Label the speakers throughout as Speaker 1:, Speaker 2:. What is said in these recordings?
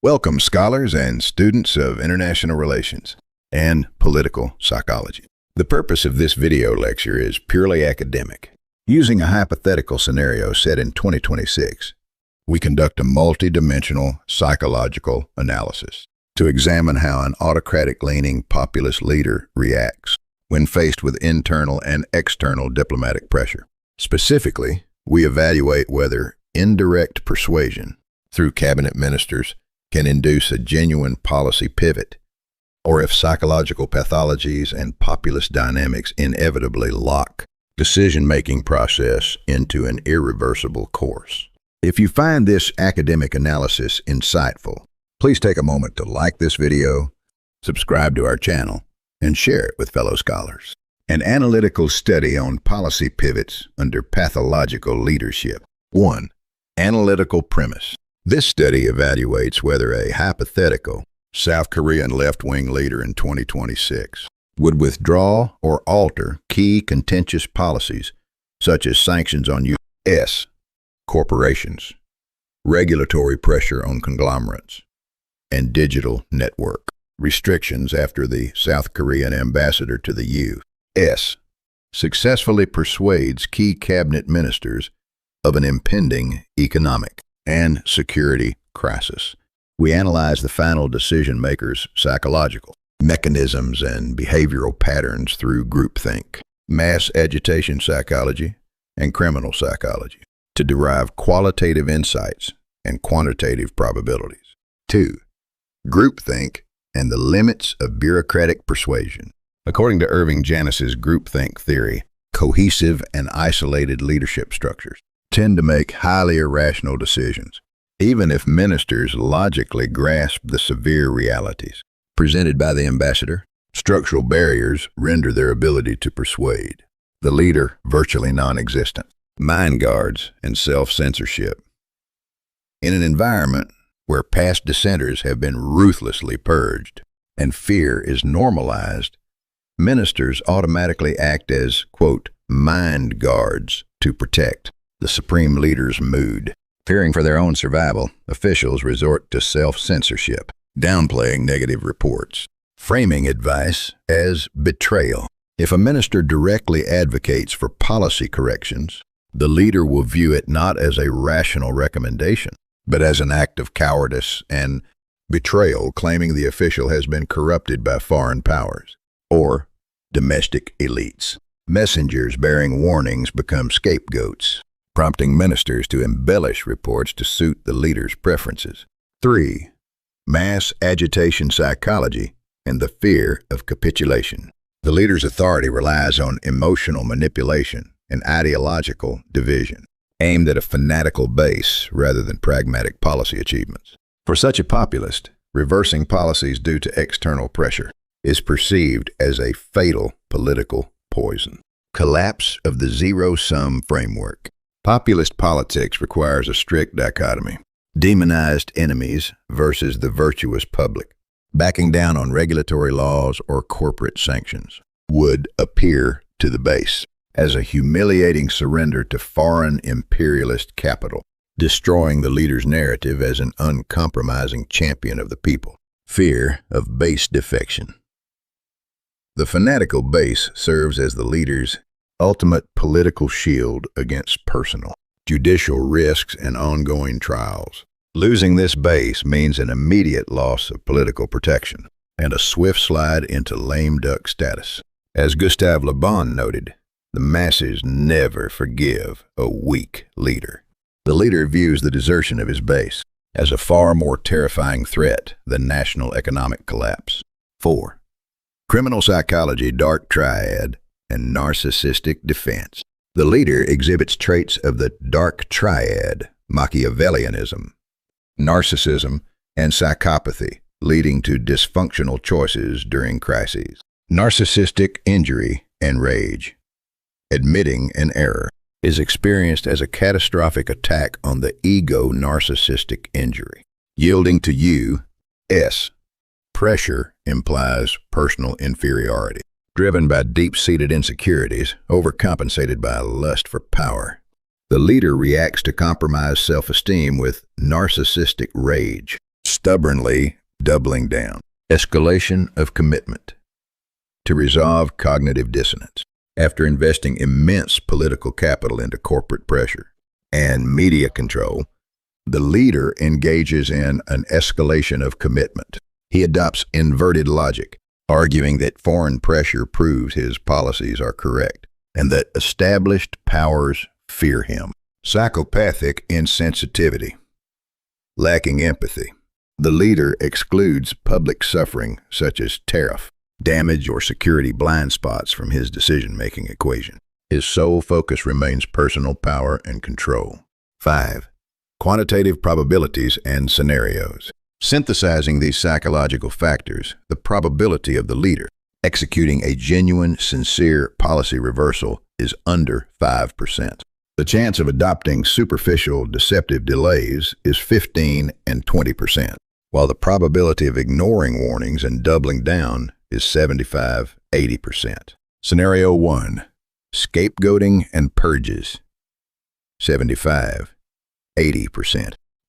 Speaker 1: Welcome, scholars and students of international relations and political psychology. The purpose of this video lecture is purely academic. Using a hypothetical scenario set in 2026, we conduct a multidimensional psychological analysis to examine how an autocratic-leaning populist leader reacts when faced with internal and external diplomatic pressure. Specifically, we evaluate whether indirect persuasion through cabinet ministers can induce a genuine policy pivot, or if psychological pathologies and populist dynamics inevitably lock decision-making process into an irreversible course. If you find this academic analysis insightful, please take a moment to like this video, subscribe to our channel, and share it with fellow scholars. An analytical study on policy pivots under pathological leadership. 1. Analytical premise. This study evaluates whether a hypothetical South Korean left-wing leader in 2026 would withdraw or alter key contentious policies such as sanctions on U.S. corporations, regulatory pressure on conglomerates, and digital network restrictions after the South Korean ambassador to the U.S. successfully persuades key cabinet ministers of an impending economic and security crisis. We analyze the final decision-maker's psychological mechanisms and behavioral patterns through groupthink, mass agitation psychology, and criminal psychology to derive qualitative insights and quantitative probabilities. 2. Groupthink and the limits of bureaucratic persuasion. According to Irving Janis's groupthink theory, cohesive and isolated leadership structures tend to make highly irrational decisions, even if ministers logically grasp the severe realities presented by the ambassador. Structural barriers render their ability to persuade the leader virtually non-existent. Mind guards and self-censorship. In an environment where past dissenters have been ruthlessly purged and fear is normalized, ministers automatically act as, quote, mind guards to protect the supreme leader's mood. Fearing for their own survival, officials resort to self-censorship, downplaying negative reports, framing advice as betrayal. If a minister directly advocates for policy corrections, the leader will view it not as a rational recommendation, but as an act of cowardice and betrayal, claiming the official has been corrupted by foreign powers or domestic elites. Messengers bearing warnings become scapegoats, prompting ministers to embellish reports to suit the leader's preferences. 3. Mass agitation psychology and the fear of capitulation. The leader's authority relies on emotional manipulation and ideological division, aimed at a fanatical base rather than pragmatic policy achievements. For such a populist, reversing policies due to external pressure is perceived as a fatal political poison. Collapse of the zero-sum framework. Populist politics requires a strict dichotomy: demonized enemies versus the virtuous public. Backing down on regulatory laws or corporate sanctions would appear to the base as a humiliating surrender to foreign imperialist capital, destroying the leader's narrative as an uncompromising champion of the people. Fear of base defection. The fanatical base serves as the leader's ultimate political shield against personal, judicial risks and ongoing trials. Losing this base means an immediate loss of political protection and a swift slide into lame duck status. As Gustave Le Bon noted, the masses never forgive a weak leader. The leader views the desertion of his base as a far more terrifying threat than national economic collapse. 4. Criminal psychology, dark triad, and narcissistic defense. The leader exhibits traits of the dark triad, Machiavellianism, narcissism, and psychopathy, leading to dysfunctional choices during crises. Narcissistic injury and rage. Admitting an error is experienced as a catastrophic attack on the ego. Narcissistic injury. Yielding to U.S. pressure implies personal inferiority, driven by deep-seated insecurities, overcompensated by a lust for power. The leader reacts to compromised self-esteem with narcissistic rage, stubbornly doubling down. Escalation of commitment. To resolve cognitive dissonance. After investing immense political capital into corporate pressure and media control, the leader engages in an escalation of commitment. He adopts inverted logic, arguing that foreign pressure proves his policies are correct and that established powers fear him. Psychopathic insensitivity. Lacking empathy. The leader excludes public suffering such as tariff, damage, or security blind spots from his decision-making equation. His sole focus remains personal power and control. 5. Quantitative probabilities and scenarios. Synthesizing these psychological factors, the probability of the leader executing a genuine, sincere policy reversal is under 5%. The chance of adopting superficial, deceptive delays is 15 and 20%, while the probability of ignoring warnings and doubling down is 75-80%. Scenario 1. Scapegoating and purges. 75-80%.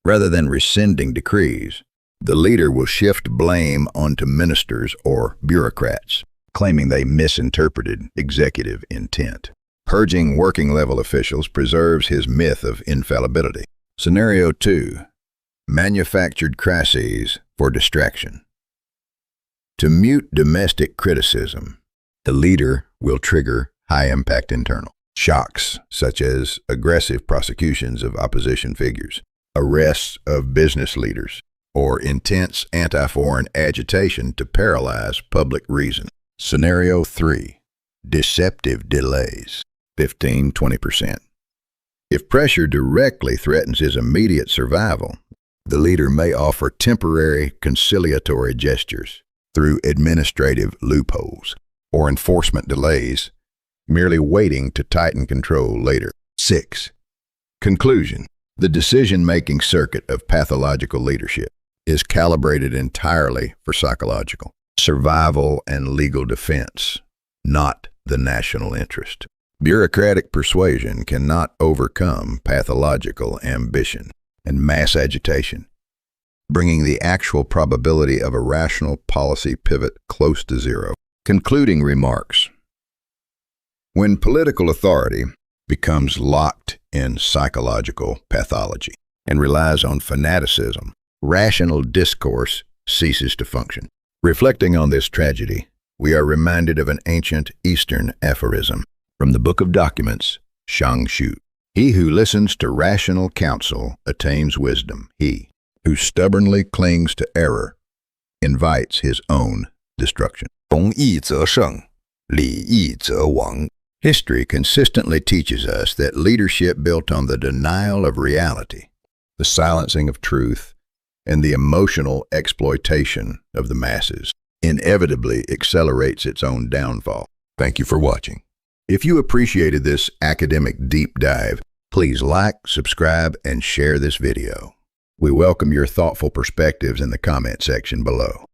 Speaker 1: Rather than rescinding decrees, the leader will shift blame onto ministers or bureaucrats, claiming they misinterpreted executive intent. Purging working-level officials preserves his myth of infallibility. Scenario 2. Manufactured crises for distraction. To mute domestic criticism, the leader will trigger high-impact internal shocks, such as aggressive prosecutions of opposition figures, arrests of business leaders, or intense anti-foreign agitation to paralyze public reason. Scenario 3. Deceptive delays. 15-20%. If pressure directly threatens his immediate survival, the leader may offer temporary conciliatory gestures through administrative loopholes or enforcement delays, merely waiting to tighten control later. 6. Conclusion. The decision-making circuit of pathological leadership is calibrated entirely for psychological survival and legal defense, not the national interest. Bureaucratic persuasion cannot overcome pathological ambition and mass agitation, bringing the actual probability of a rational policy pivot close to zero. Concluding remarks. When political authority becomes locked in psychological pathology and relies on fanaticism, rational discourse ceases to function. Reflecting on this tragedy, we are reminded of an ancient Eastern aphorism from the Book of Documents, Shang Shu. He who listens to rational counsel attains wisdom. He who stubbornly clings to error invites his own destruction. 弘毅则胜，礼义则亡. History consistently teaches us that leadership built on the denial of reality, the silencing of truth, and the emotional exploitation of the masses inevitably accelerates its own downfall. Thank you for watching. If you appreciated this academic deep dive, please like, subscribe, and share this video. We welcome your thoughtful perspectives in the comment section below.